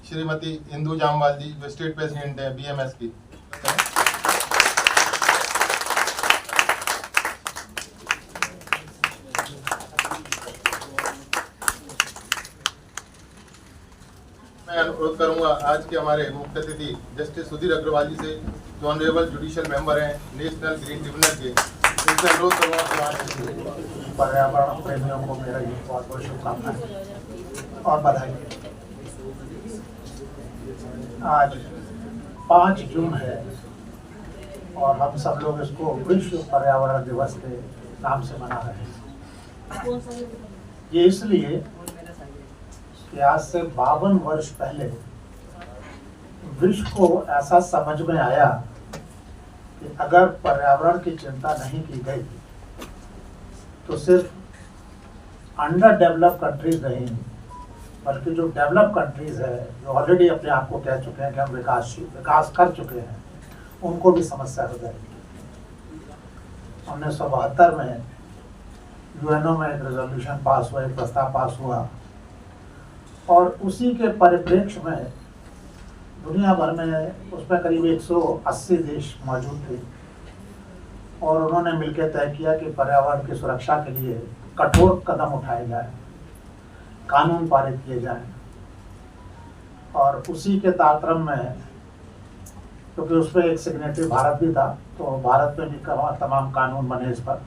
श्रीमती इंदू जामवाल जी जो state president है BMS की। मैं अनुरोध करूंगा आज के हमारे मुख्य अतिथि जस्टिस सुधीर अग्रवाल जी से, जो ऑनरेबल जुडिशियल मेंबर हैं नेशनल ग्रीन ट्रिब्यूनल के, इनसे अनुरोध करूंगा। पर्यावरण प्रेमियों को मेरा ये बहुत बहुत शुभकामनाएं और बधाई। आज 5 जून है और हम सब लोग इसको विश्व पर्यावरण दिवस के नाम से मना रहे हैं। ये इसलिए कि आज से 52 वर्ष पहले विश्व को ऐसा समझ में आया कि अगर पर्यावरण की चिंता नहीं की गई तो सिर्फ अंडर डेवलप कंट्रीज नहीं, बल्कि जो डेवलप कंट्रीज है, जो ऑलरेडी अपने आप को कह चुके हैं कि हम विकास कर चुके हैं, उनको भी समस्या हो जाएगी। 1972 में यूएनओ में एक रेजोल्यूशन पास हुआ, एक प्रस्ताव पास हुआ और उसी के परिप्रेक्ष्य में दुनिया भर में उसमें करीब 180 देश मौजूद थे और उन्होंने मिलकर तय किया कि पर्यावरण की सुरक्षा के लिए कठोर कदम उठाए जाए, कानून पारित किए जाएं। और उसी के तारतम्य में, क्योंकि उसमें एक सिग्नेटरी भारत भी था, तो भारत में भी तमाम कानून बने इस पर।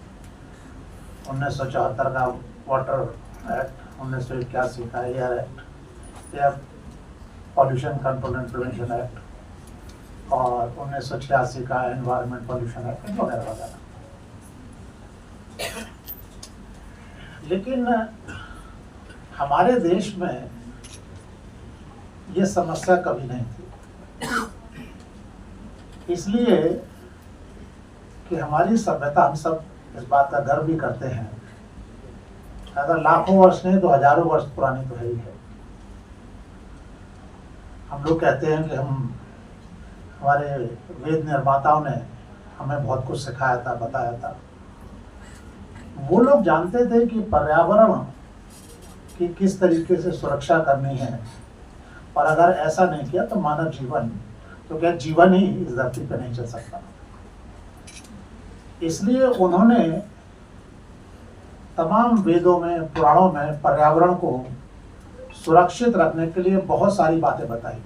1974 का वाटर एक्ट, 1981 का air act, air pollution control and prevention act और 1986 का एनवायरमेंट पॉल्यूशन एक्ट वगैरह वगैरह। लेकिन हमारे देश में ये समस्या कभी नहीं थी, इसलिए कि हमारी सभ्यता, हम सब इस बात का गर्व भी करते हैं, अगर लाखों वर्ष नहीं तो हजारों वर्ष पुरानी तो है ही है। हम लोग कहते हैं कि हमारे वेद निर्माताओं ने हमें बहुत कुछ सिखाया था, बताया था। वो लोग जानते थे कि पर्यावरण की किस तरीके से सुरक्षा करनी है, और अगर ऐसा नहीं किया तो मानव जीवन, तो क्या जीवन ही इस धरती पर नहीं चल सकता। इसलिए उन्होंने तमाम वेदों में, पुराणों में पर्यावरण को सुरक्षित रखने के लिए बहुत सारी बातें बताई।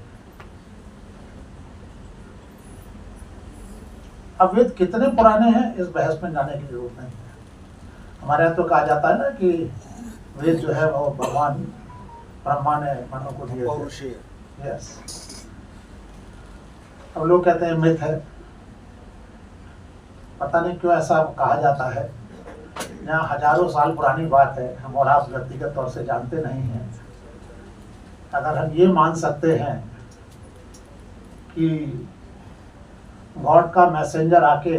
अब वेद कितने पुराने हैं इस बहस में जाने की जरूरत नहीं है। हमारे यहाँ तो कहा जाता है ना कि वेद जो है वो भगवान ब्रह्मा ने मनु को दिए थे। यस, अब लोग कहते हैं मिथ है, पता नहीं क्यों ऐसा कहा जाता है। यहाँ हजारों साल पुरानी बात है, हम और आप व्यक्तिगत तौर से जानते नहीं हैं। अगर हम ये मान सकते हैं कि गॉड का मैसेंजर आके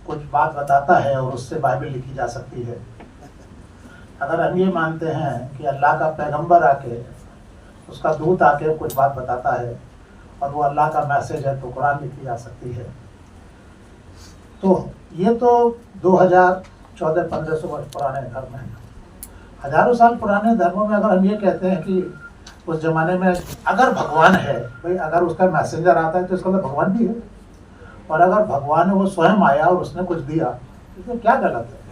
कुछ बात बताता है और उससे बाइबल लिखी जा सकती है, अगर हम ये मानते हैं कि अल्लाह का पैगंबर आके, उसका दूत आके कुछ बात बताता है और वो अल्लाह का मैसेज है, तो कुरान लिखी जा सकती है। तो ये तो 2014-1500 वर्ष पुराने धर्म हैं। हजारों साल पुराने धर्मों में अगर हम ये कहते हैं कि उस जमाने में अगर भगवान है, भाई अगर उसका मैसेंजर आता है तो इसका मतलब भगवान भी है, और अगर भगवान है वो स्वयं आया और उसने कुछ दिया, तो क्या गलत है?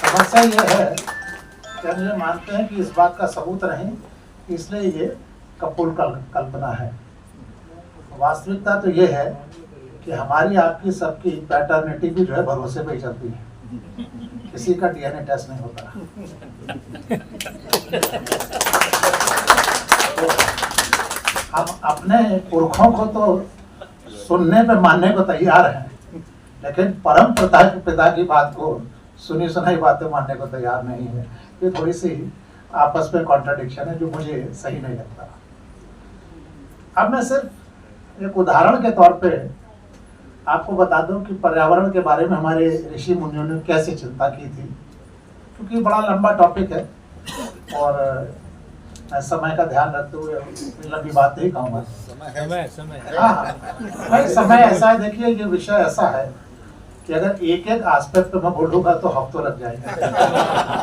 समस्या ये है कि हम ये मानते हैं कि इस बात का सबूत नहीं, इसलिए ये कपोल कल्पना है। वास्तविकता तो ये है कि हमारी आपकी सबकी पैटर्निटी भी जो है भरोसे पे ही चलती है, किसी का DNA टेस्ट नहीं होता। तो हम अपने पुरखों को तो सुनने पे मानने को तैयार हैं, लेकिन परम पिता की बात को, सुनी सुनाई बातें मानने को तैयार नहीं है। ये थोड़ी सी आपस में कॉन्ट्राडिक्शन है जो मुझे सही नहीं लगता। अब मैं सिर्फ एक उदाहरण के तौर पे आपको बता दूं कि पर्यावरण के बारे में हमारे ऋषि मुनियों ने कैसे चिंता की थी, क्योंकि बड़ा लंबा टॉपिक है और मैं समय का ध्यान रखते हुए लंबी बात नहीं कहूँगा। समय हाँ भाई समय ऐसा है, देखिए ये विषय ऐसा है कि अगर एक एक एस्पेक्ट पे मैं बोलूंगा तो हफ्तों लग जाएंगे।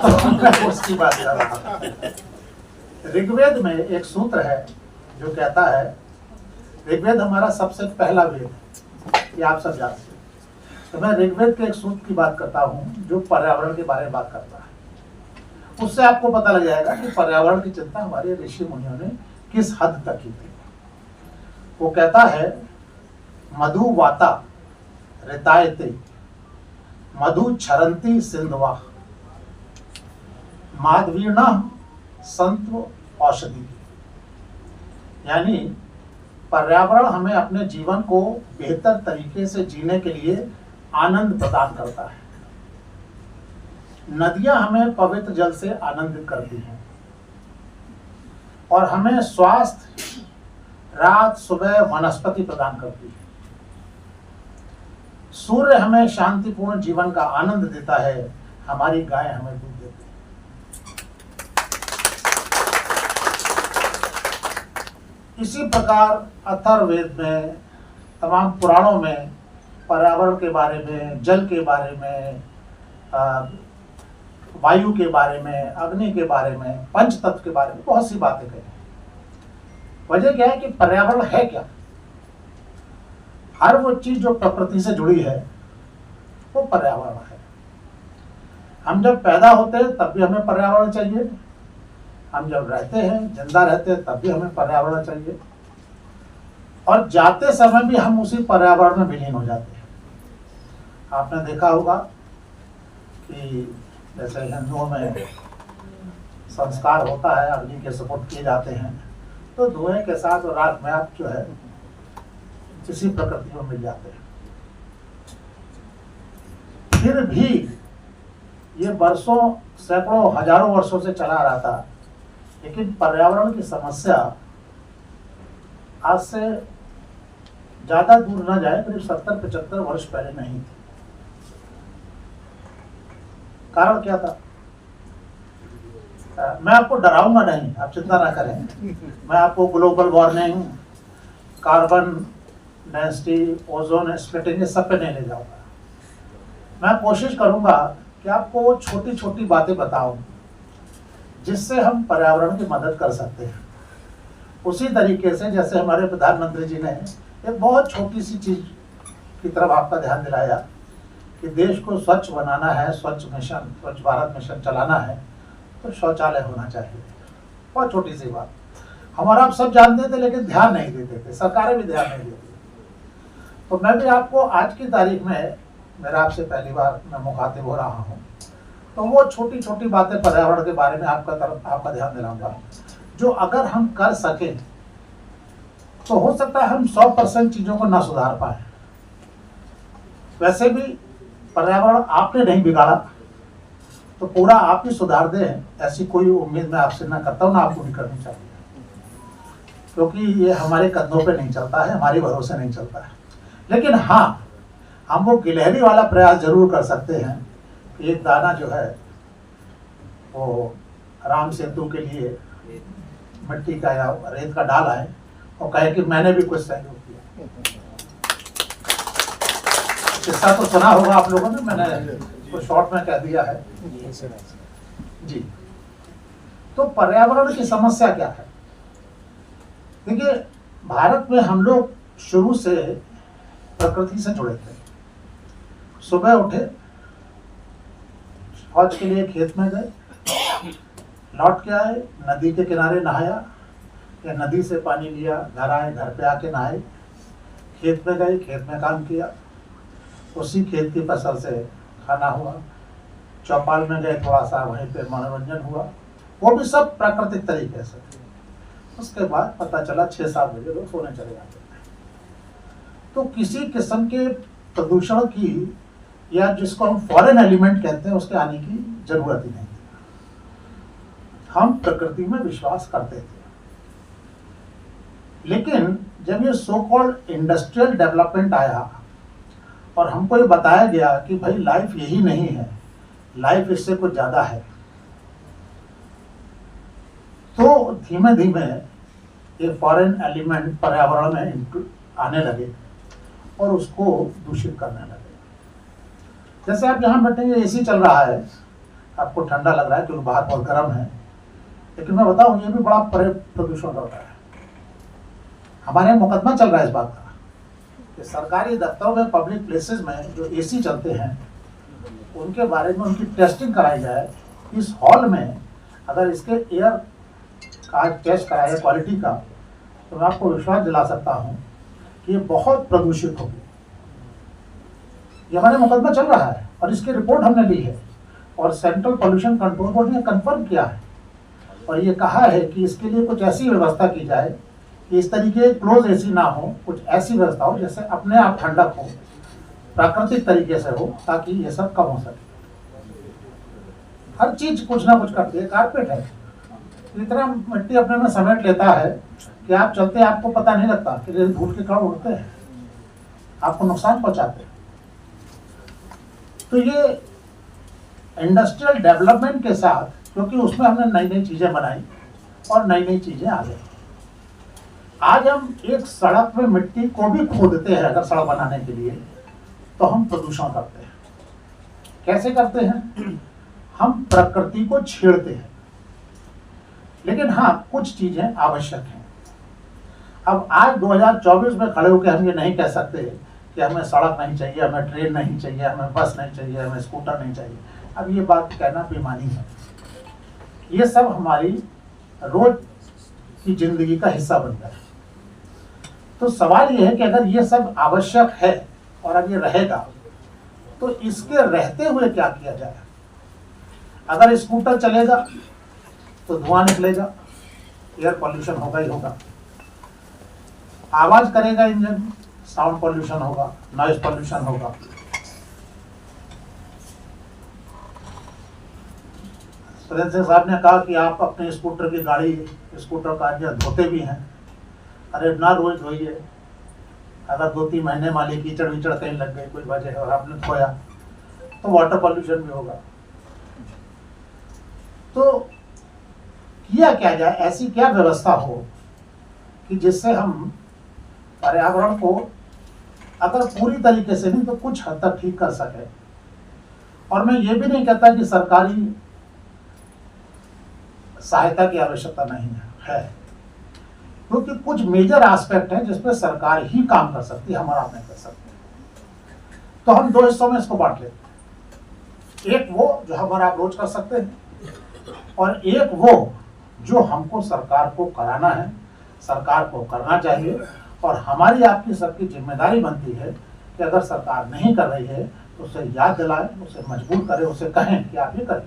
तो मैं उसकी बात कर रहा हूँ। ऋग्वेद में एक सूत्र है जो कहता है, ऋग्वेद हमारा सबसे पहला वेद है, ये आप सब जानते हैं। तो मैं ऋग्वेद के एक सूत्र की बात करता हूँ जो पर्यावरण के बारे में बात करता है। उससे आपको पता लग जाएगा कि पर्यावरण की चिंता हमारे ऋषि मुनियों ने किस हद तक की थी। वो कहता है, मधु वाता ऋतायते मधु क्षरंती सिंधवा माधवीर्णा संत औषधि। यानी पर्यावरण हमें अपने जीवन को बेहतर तरीके से जीने के लिए आनंद प्रदान करता है। नदियां हमें पवित्र जल से आनंदित करती हैं और हमें स्वास्थ्य, रात सुबह वनस्पति प्रदान करती है। सूर्य हमें शांतिपूर्ण जीवन का आनंद देता है, हमारी गाय हमें दूध देती है। इसी प्रकार अथर्ववेद में, तमाम पुराणों में पर्यावरण के बारे में, जल के बारे में, वायु के बारे में, अग्नि के बारे में, पंच तत्व के बारे में बहुत सी बातें कही। वजह क्या है कि पर्यावरण है क्या? हर वो चीज जो प्रकृति से जुड़ी है वो पर्यावरण है। हम जब पैदा होते हैं तब भी हमें पर्यावरण चाहिए, हम जब रहते हैं, जिंदा रहते हैं, तब भी हमें पर्यावरण चाहिए, और जाते समय भी हम उसी पर्यावरण में विलीन हो जाते हैं। आपने देखा होगा कि जैसे हिंदुओं में संस्कार होता है, अग्नि के सपोर्ट किए जाते हैं, तो धुएं के साथ और राख में आप जो है इसी प्रकृति में मिल जाते हैं। फिर भी ये वर्षों, सैकड़ों, हजारों वर्षों से चला रहा था, लेकिन पर्यावरण की समस्या आज से ज्यादा दूर न जाए, करीब 70-75 वर्ष पहले नहीं थी। कारण क्या था? मैं आपको डराऊंगा नहीं, आप चिंता ना करें। मैं आपको global warming, carbon density, ozone splitting, ये सब पे नहीं ले जाऊंगा। मैं कोशिश करूंगा कि आपको वो छोटी छोटी बातें बताऊं जिससे हम पर्यावरण की मदद कर सकते हैं। उसी तरीके से जैसे हमारे प्रधानमंत्री जी ने एक बहुत छोटी सी चीज की तरफ आपका ध्यान दिलाया कि देश को स्वच्छ बनाना है, स्वच्छ मिशन, स्वच्छ भारत मिशन चलाना है, तो शौचालय होना चाहिए। बहुत छोटी सी बात, हमारा आप सब जानते थे लेकिन ध्यान नहीं देते थे, सरकारें भी ध्यान नहीं देती। तो मैं भी आपको आज की तारीख में, मेरा आपसे पहली बार मैं मुखातिब हो रहा हूँ, तो वो छोटी छोटी बातें पर्यावरण के बारे में आपका ध्यान दिलाऊंगा, जो अगर हम कर सके तो हो सकता है हम 100% चीजों को ना सुधार पाए। वैसे भी पर्यावरण आपने नहीं बिगाड़ा, तो पूरा आप ही सुधार दें, ऐसी कोई उम्मीद मैं आपसे ना करता हूँ, ना आपको भी करनी चाहिए, क्योंकि ये हमारे कंधों पे नहीं चलता है, हमारे भरोसे नहीं चलता है। लेकिन हाँ, हम वो गिलहरी वाला प्रयास जरूर कर सकते हैं कि एक दाना जो है वो राम सेतु के लिए मिट्टी का या रेत का डाल आए और कहे कि मैंने भी कुछ सहयोग किया। किस्सा तो सुना होगा आप लोगों ने, मैंने तो शॉर्ट में कह दिया है जी। तो पर्यावरण की समस्या क्या है? देखिए, भारत में हम लोग शुरू से प्रकृति से जुड़े थे। सुबह उठे, शौच के लिए खेत में गए, लौट के आए, नदी के किनारे नहाया या नदी से पानी लिया, घर आए, घर पे आके नहाए, खेत में गए, खेत में काम किया, उसी खेत की फसल से खाना हुआ, चौपाल में गए, थोड़ा सा वहीं पे मनोरंजन हुआ, वो भी सब प्राकृतिक तरीके से। उसके बाद पता चला 6-7 बजे लोग सोने चले जाते हैं। तो किसी किस्म के प्रदूषण की, या जिसको हम फॉरेन एलिमेंट कहते हैं, उसके आने की जरूरत ही नहीं थी। हम प्रकृति में विश्वास करते थे। लेकिन जब ये सो कॉल्ड इंडस्ट्रियल डेवलपमेंट आया और हमको ये बताया गया कि भाई लाइफ यही नहीं है, लाइफ इससे कुछ ज्यादा है, तो धीमे धीमे ये फॉरेन एलिमेंट पर्यावरण में आने लगे और उसको दूषित करने लगे। जैसे आप यहाँ बैठे हैं, एसी चल रहा है, आपको ठंडा लग रहा है क्योंकि बाहर बहुत गर्म है, लेकिन मैं बताऊं ये भी बड़ा प्रदूषण होता है। हमारे यहाँ मुकदमा चल रहा है इस बात का कि सरकारी दफ्तरों में, पब्लिक प्लेसेस में जो एसी चलते हैं उनके बारे में उनकी टेस्टिंग कराई जाए। इस हॉल में अगर इसके एयर का टेस्ट कराया क्वालिटी का, तो मैं आपको विश्वास दिला सकता हूँ कि ये बहुत प्रदूषित होगी। ये हमारे मुकदमा चल रहा है और इसकी रिपोर्ट हमने ली है और सेंट्रल पोल्यूशन कंट्रोल बोर्ड ने कंफर्म किया है और ये कहा है कि इसके लिए कुछ ऐसी व्यवस्था की जाए कि इस तरीके क्लोज एसी ना हो, कुछ ऐसी व्यवस्था हो जैसे अपने आप ठंडक हो, प्राकृतिक तरीके से हो, ताकि ये सब कम हो सके। हर चीज कुछ ना कुछ करती है। कारपेट है, इतना मिट्टी अपने में समेट लेता है कि आप चलते हैं आपको पता नहीं लगता कि धूल के कण उड़ते हैं, आपको नुकसान पहुंचाते हैं। तो ये इंडस्ट्रियल डेवलपमेंट के साथ, क्योंकि उसमें हमने नई नई चीजें बनाई और नई नई चीजें आ गई। आज हम एक सड़क में मिट्टी को भी खोदते हैं अगर सड़क बनाने के लिए, तो हम प्रदूषण करते हैं। कैसे करते हैं? हम प्रकृति को छेड़ते हैं। लेकिन हाँ, कुछ चीजें आवश्यक हैं। अब आज 2024 में खड़े होकर हम ये नहीं कह सकते कि हमें सड़क नहीं चाहिए, हमें ट्रेन नहीं चाहिए, हमें बस नहीं चाहिए, हमें स्कूटर नहीं चाहिए। अब ये बात कहना बेईमानी है। ये सब हमारी रोज की जिंदगी का हिस्सा बन गया है। तो सवाल ये है कि अगर ये सब आवश्यक है और अब ये रहेगा, तो इसके रहते हुए क्या किया जाए? अगर स्कूटर चलेगा तो धुआं निकलेगा, एयर पॉल्यूशन होगा ही होगा। आवाज करेगा इंजन, साउंड पॉल्यूशन होगा, नॉइज पॉल्यूशन होगा। सुरेंद्र सिंह साहब ने कहा कि आप अपने स्कूटर की गाड़ी, स्कूटर का इंजन धोते भी हैं। अरे ना रोज धोइए। अगर 2-3 महीने माली कीचड़ विचड़ कहीं लग गई कोई वजह और आपने धोया तो वाटर पॉल्यूशन भी होगा। तो किया क्या जाए? ऐसी क्या व्यवस्था हो कि जिससे हम पर्यावरण को अगर पूरी तरीके से नहीं तो कुछ हद तक ठीक कर सके। और मैं ये भी नहीं कहता कि सरकारी सहायता की आवश्यकता नहीं है, क्योंकि कुछ मेजर एस्पेक्ट हैं जिसपे सरकार ही काम कर सकती है, हमारा नहीं कर सकते। तो हम 2 हिस्सों में इसको बांट लेते हैं। एक वो जो हमारा अप्रोच कर सकते हैं और एक वो जो हमको सरकार को कराना है, सरकार को करना चाहिए। और हमारी आपकी सबकी जिम्मेदारी बनती है कि अगर सरकार नहीं कर रही है तो उसे याद दिलाएं, उसे मजबूर करें, उसे कहें कि आप ये करें।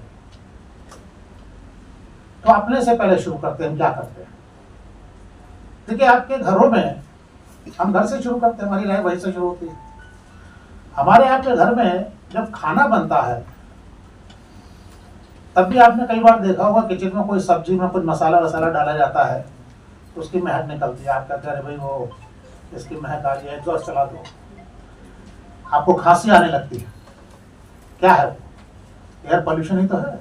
तो अपने से पहले शुरू करते हैं। क्या करते हैं? देखिए, आपके घरों में, हम घर से शुरू करते हैं, हमारी लाइफ वहीं से शुरू होती है। हमारे आपके घर में जब खाना बनता है तब भी आपने कई बार देखा होगा किचन में कोई सब्जी में कुछ मसाला वसाला डाला जाता है तो उसकी महक निकलती है। आप कहते हैं अरे भाई वो इसकी महक आ रही है, एग्जॉस्ट चला दो। आपको खांसी आने लगती है। क्या है वो? एयर पॉल्यूशन ही तो है।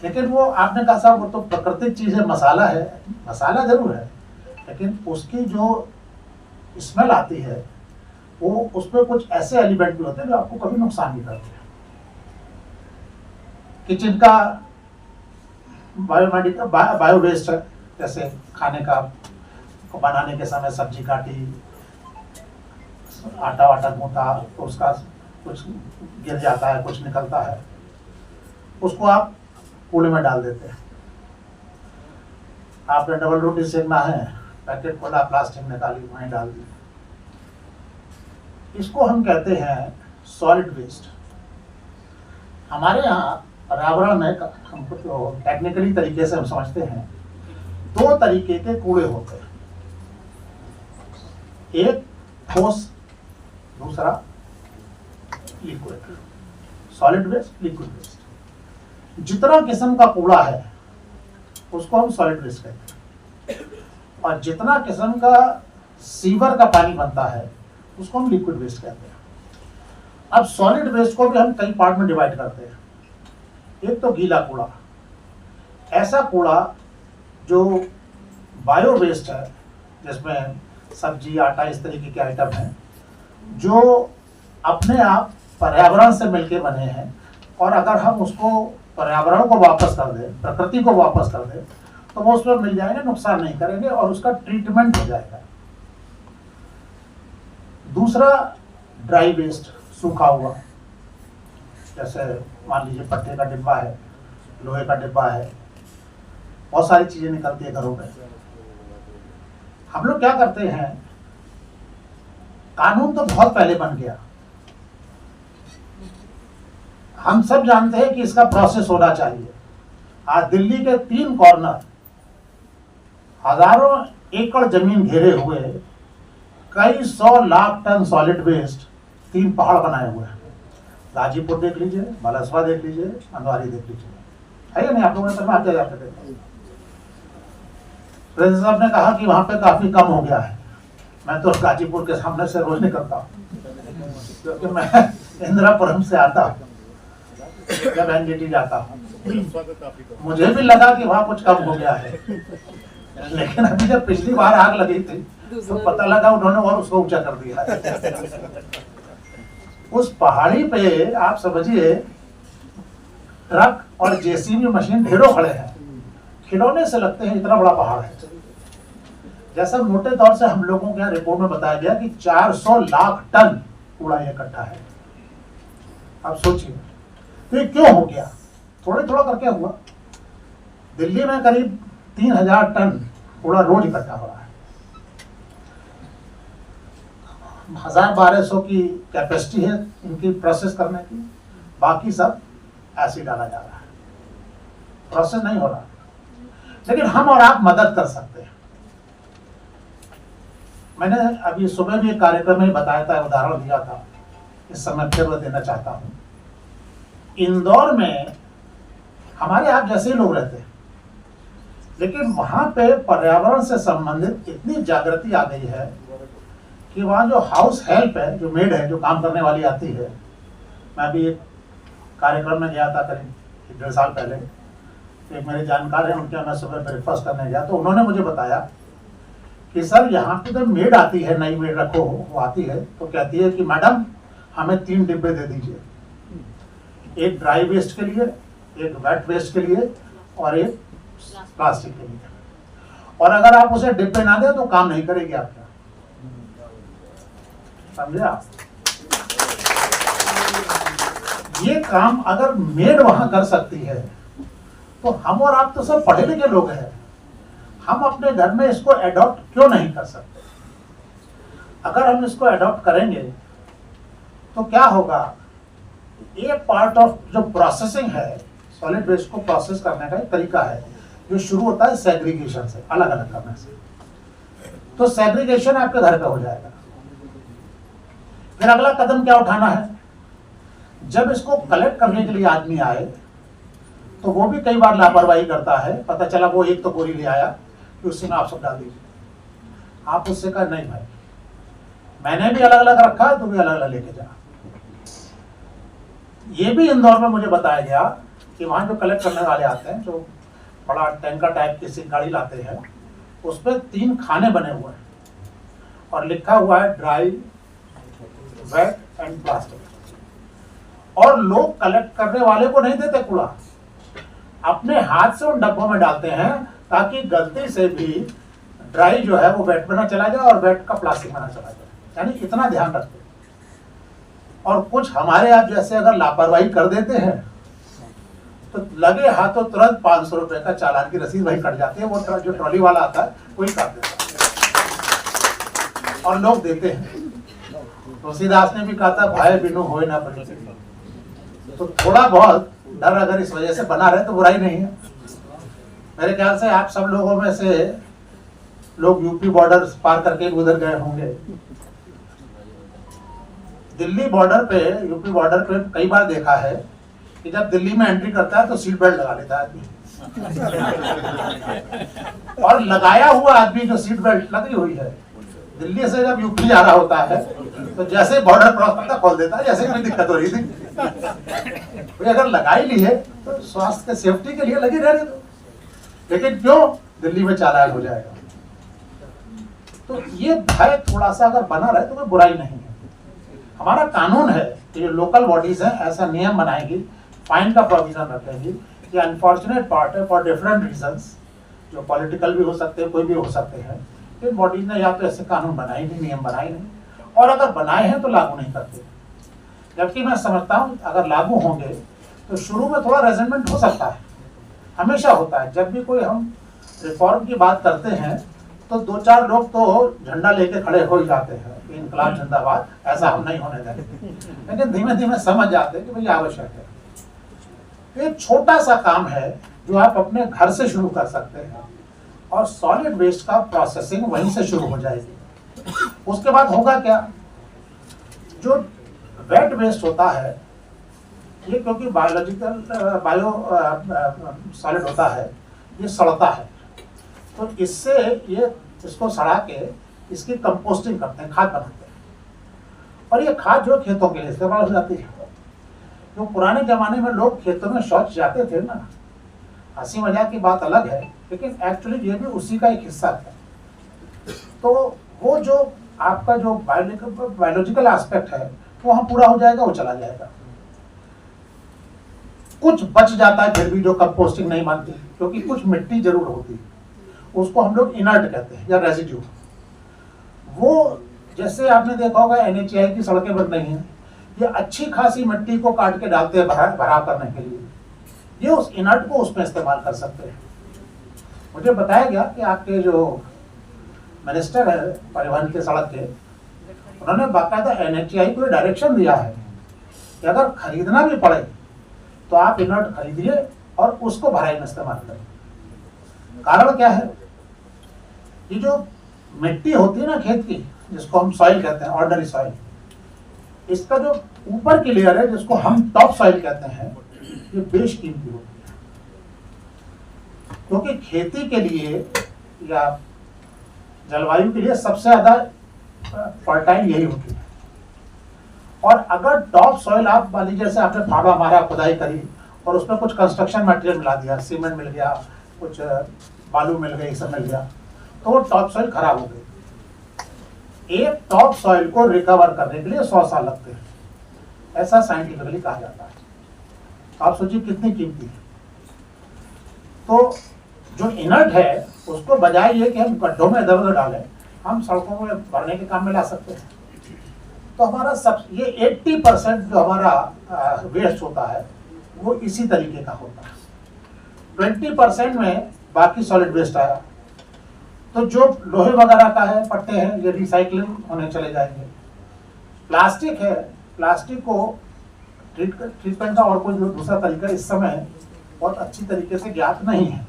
लेकिन वो आपने कहा साहब वो तो प्राकृतिक चीज है, मसाला है। मसाला जरूर है, लेकिन उसकी जो स्मेल आती है वो, उसमें कुछ ऐसे एलिमेंट भी होते हैं जो आपको कभी नुकसान नहीं करते। किचन का बायो वेस्ट है, जैसे खाने का को बनाने के समय सब्जी काटी, आटा वाटा गूंथा तो उसका कुछ गिर जाता है, कुछ निकलता है, उसको आप कूड़े में डाल देते हैं। आपने डबल रोटी सेकना है, पैकेट खोला, प्लास्टिक निकाली, वहीं डाल दी। इसको हम कहते हैं सॉलिड वेस्ट। हमारे यहाँ पर्यावरण में हमको तो टेक्निकली तरीके से हम समझते हैं 2 तरीके के कूड़े होते हैं, एक ठोस, दूसरा liquid. Solid waste, liquid waste. जितना किस्म का कूड़ा है उसको हम सॉलिड वेस्ट कहते हैं, और जितना किस्म का सीवर का पानी बनता है उसको हम लिक्विड वेस्ट कहते हैं। अब सॉलिड वेस्ट को भी हम कई पार्ट में डिवाइड करते हैं। एक तो गीला कूड़ा, ऐसा कूड़ा जो बायो वेस्ट है, जिसमें सब्जी, आटा, इस तरीके के आइटम हैं जो अपने आप पर्यावरण से मिलके बने हैं, और अगर हम उसको पर्यावरण को वापस कर दें, प्रकृति को वापस कर दें, तो वो उसमें मिल जाएंगे, नुकसान नहीं करेंगे और उसका ट्रीटमेंट हो जाएगा। दूसरा, ड्राई वेस्ट, सूखा हुआ, जैसे मान लीजिए पट्टे का डिब्बा है, लोहे का डिब्बा है, बहुत सारी चीजें निकलती है घरों में। हम लोग क्या करते हैं, कानून तो बहुत पहले बन गया, हम सब जानते हैं कि इसका प्रोसेस होना चाहिए। आज दिल्ली के 3 कॉर्नर, हजारों एकड़ जमीन घेरे हुए, कई 100 लाख टन सॉलिड वेस्ट, 3 पहाड़ बनाए हुए हैं। गाजीपुर देख लीजिए, बालासवा देख लीजिए, अंदवारी देख लीजिए, है या नहीं? आप लोगों ने करना आते जाते देखा। प्रेसिडेंट साहब ने कहा कि वहां पे काफी कम हो गया है। मैं तो गाजीपुर के सामने से रोज निकलता हूँ, क्योंकि मैं इंदिरापुरम से आता हूँ, जब एनजीटी जाता हूँ, मुझे भी लगा कि वहां कुछ कम हो गया है, लेकिन अभी जब पिछली बार आग लगी थी तो पता लगा उन्होंने और उसको ऊंचा कर दिया है। उस पहाड़ी पे आप समझिए ट्रक और जेसीबी मशीन ढेरों खड़े हैं, खिलौने से लगते हैं, इतना बड़ा पहाड़ है। जैसा मोटे तौर से हम लोगों के यहाँ रिपोर्ट में बताया गया कि 400 लाख टन कूड़ा इकट्ठा है। अब सोचिए तो ये क्यों हो गया? थोड़ा थोड़ा करके हुआ। दिल्ली में करीब 3000 टन कूड़ा रोज इकट्ठा हो रहा है। 1200 की कैपेसिटी है इनकी प्रोसेस करने की, बाकी सब ऐसे डाला जा रहा है, प्रोसेस नहीं हो रहा। लेकिन हम और आप मदद कर सकते हैं। मैंने अभी सुबह भी एक कार्यक्रम में बताया था, उदाहरण दिया था, इस समय फिर मैं देना चाहता हूं। इंदौर में हमारे आप जैसे ही लोग रहते हैं, लेकिन वहां पे पर्यावरण से संबंधित इतनी जागृति आ गई है कि वहां जो हाउस हेल्प है, जो मेड है, जो काम करने वाली आती है। मैं अभी एक कार्यक्रम में गया था करीब 1.5 साल पहले, एक मेरे जानकार हैं, उनके यहाँ मैं सुबह ब्रेकफास्ट करने गया तो उन्होंने मुझे बताया कि सर यहाँ पे जब मेड आती है, नई मेड रखो, वो आती है तो कहती है कि मैडम हमें 3 डिब्बे दे दीजिए, एक ड्राई वेस्ट के लिए, एक वेट वेस्ट के लिए और एक प्लास्टिक के लिए। और अगर आप उसे डिब्बे ना दे तो काम नहीं करेगी आपका, समझे आप? ये काम अगर मेड वहां कर सकती है तो हम और आप तो सब पढ़े लिखे लोग हैं, हम अपने घर में इसको एडॉप्ट क्यों नहीं कर सकते? अगर हम इसको एडॉप्ट करेंगे तो क्या होगा, एक पार्ट ऑफ जो प्रोसेसिंग है, सॉलिड वेस्ट को प्रोसेस करने का एक तरीका है जो शुरू होता है सेग्रीगेशन से, अलग अलग करने से। तो सेग्रीगेशन आपके घर पे हो जाएगा। फिर अगला कदम क्या उठाना है, जब इसको कलेक्ट करने के लिए आदमी आए तो वो भी कई बार लापरवाही करता है, पता चला वो एक तो बोरी ले आया कि उसी में आप सब डाल दीजिए। आप उससे कहा नहीं भाई, मैंने भी अलग अलग रखा है, तू भी अलग अलग लेके जा। ये भी इंदौर में मुझे बताया गया कि वहां जो कलेक्ट करने वाले आते हैं, जो बड़ा टैंकर टाइप की गाड़ी लाते हैं, उस पर 3 खाने बने हुए हैं और लिखा हुआ है ड्राई, वेट एंड प्लास्टिक। और लोग कलेक्ट करने वाले को नहीं देते कूड़ा, अपने हाथ से उन डब्बों में डालते हैं ताकि गलती से भी ड्राई जो है वो वेट में ना चला जाए और वेट का प्लास्टिक में ना चला जाए। यानी इतना ध्यान रखते हैं। और कुछ हमारे आप जैसे अगर लापरवाही कर देते हैं तो लगे हाथों तुरंत 500 रुपए का चालान की रसीद वही कट जाती है। वो जो ट्रॉली वाला आता है वही काट देता है और लोग देते हैं। तुलसीदास ने भी कहा था, भाई बिनु होए ना पड़े। तो थोड़ा बहुत डर अगर इस वजह से बना रहे तो बुराई नहीं है। मेरे ख्याल से आप सब लोगों में से लोग यूपी बॉर्डर पार करके उधर गए होंगे। दिल्ली बॉर्डर पे, यूपी बॉर्डर पे कई बार देखा है कि जब दिल्ली में एंट्री करता है तो सीट बेल्ट लगा लेता है आदमी। और लगाया हुआ आदमी जो सीट बेल्ट लगी हुई है, दिल्ली से जब यूपी जा रहा होता है तो जैसे बॉर्डर क्रॉस करता खोल देता है, जैसे कोई दिक्कत हो रही थी। तो अगर लगाई ली है तो स्वास्थ्य के सेफ्टी के लिए लगी रहने दो, लेकिन क्यों दिल्ली में चालान हो जाएगा। तो ये भय थोड़ा सा अगर बना रहे तो कोई बुराई नहीं है। हमारा कानून है कि जो लोकल बॉडीज हैं ऐसा नियम बनाएगी, फाइन का प्रोविजन रखेगी कि अनफॉर्चुनेट पार्ट है फॉर डिफरेंट रीजंस, जो पॉलिटिकल भी हो सकते हैं, कोई भी हो सकते हैं, इन बॉडीज ने या तो ऐसे कानून बनाए नहीं, नियम बनाए नहीं, और अगर बनाए हैं तो लागू नहीं करते। जबकि मैं समझता हूँ अगर लागू होंगे तो शुरू में थोड़ा रेजेंटमेंट हो सकता है, हमेशा होता है। जब भी कोई हम रिफॉर्म की बात करते हैं तो 2-4 लोग तो झंडा लेके खड़े हो ही जाते हैं, इनकलाब जिंदाबाद, ऐसा हम नहीं होने देंगे, लेकिन धीमे धीमे समझ जाते हैं कि भाई आवश्यक है। एक छोटा सा काम है जो आप अपने घर से शुरू कर सकते हैं, और सॉलिड वेस्ट का प्रोसेसिंग वहीं से शुरू हो जाएगी। उसके बाद होगा क्या, जो वेट वेस्ट होता है ये क्योंकि बायो सॉलिड होता है, ये सड़ता है, तो इससे ये इसको सड़ा के इसकी कंपोस्टिंग करते हैं, खाद बनाते हैं, और ये खाद जो खेतों के लिए इस्तेमाल हो जाती है। जो पुराने जमाने में लोग खेतों में शौच जाते थे ना, हंसी मजाक की बात अलग है, लेकिन एक्चुअली ये भी उसी का एक हिस्सा था। तो वो जो आपका जो बायोलॉजिकल एस्पेक्ट है वो वहाँ पूरा हो जाएगा, वो चला जाएगा। कुछ बच जाता है फिर भी जो कंपोस्टिंग नहीं मानती, क्योंकि कुछ मिट्टी जरूर होती है, उसको हम लोग इनर्ट कहते हैं या रेजिड्यू। वो जैसे आपने देखा होगा NHAI की सड़कें बन रही हैं, ये अच्छी खासी मिट्टी को काट के डालते हैं भराव करने के लिए, ये उस इनर्ट को उसमें इस्तेमाल कर सकते हैं। मुझे बताया गया कि आपके जो मिनिस्टर है परिवहन के सड़क के, उन्होंने बाकायदा NHAI को डायरेक्शन दिया है कि अगर खरीदना भी पड़े तो आप इनर्ट खरीदिए और उसको भराई में इस्तेमाल करें। कारण क्या है, ये जो मिट्टी होती है ना खेत की, जिसको हम सॉइल कहते हैं, ऑर्डिनरी सॉइल, इसका जो ऊपर की लेयर है जिसको हम टॉप सॉइल कहते हैं, ये बेशकीमती होती है, क्योंकि खेती के लिए या जलवायु के लिए सबसे ज्यादा फर्टाइल यही होती है। और अगर टॉप सॉइल आप मान लीजिए जैसे आपने फाड़ा मारा, खुदाई करी और उसमें कुछ कंस्ट्रक्शन मटेरियल मिला दिया, सीमेंट मिल गया, कुछ बालू मिल गया, ये सब मिल गया, तो वो टॉप सॉइल खराब हो गई। एक टॉप सॉइल को रिकवर करने के लिए 100 साल लगते हैं, ऐसा साइंटिफिकली कहा जाता है। आप सोचिए कितनी कीमती है। तो जो इनर्ट है उसको बजाय ये कि हम गड्ढों में इधर उधर डालें, हम सड़कों में भरने के काम में ला सकते हैं। तो हमारा सब ये 80% जो हमारा वेस्ट होता है वो इसी तरीके का होता है। 20% में बाकी सॉलिड वेस्ट आया, तो जो लोहे वगैरह का है, पट्टे हैं, ये रिसाइकलिंग होने चले जाएंगे। प्लास्टिक है, प्लास्टिक को ट्रीटमेंट का और कोई दूसरा तरीका इस समय बहुत अच्छी तरीके से ज्ञात नहीं है,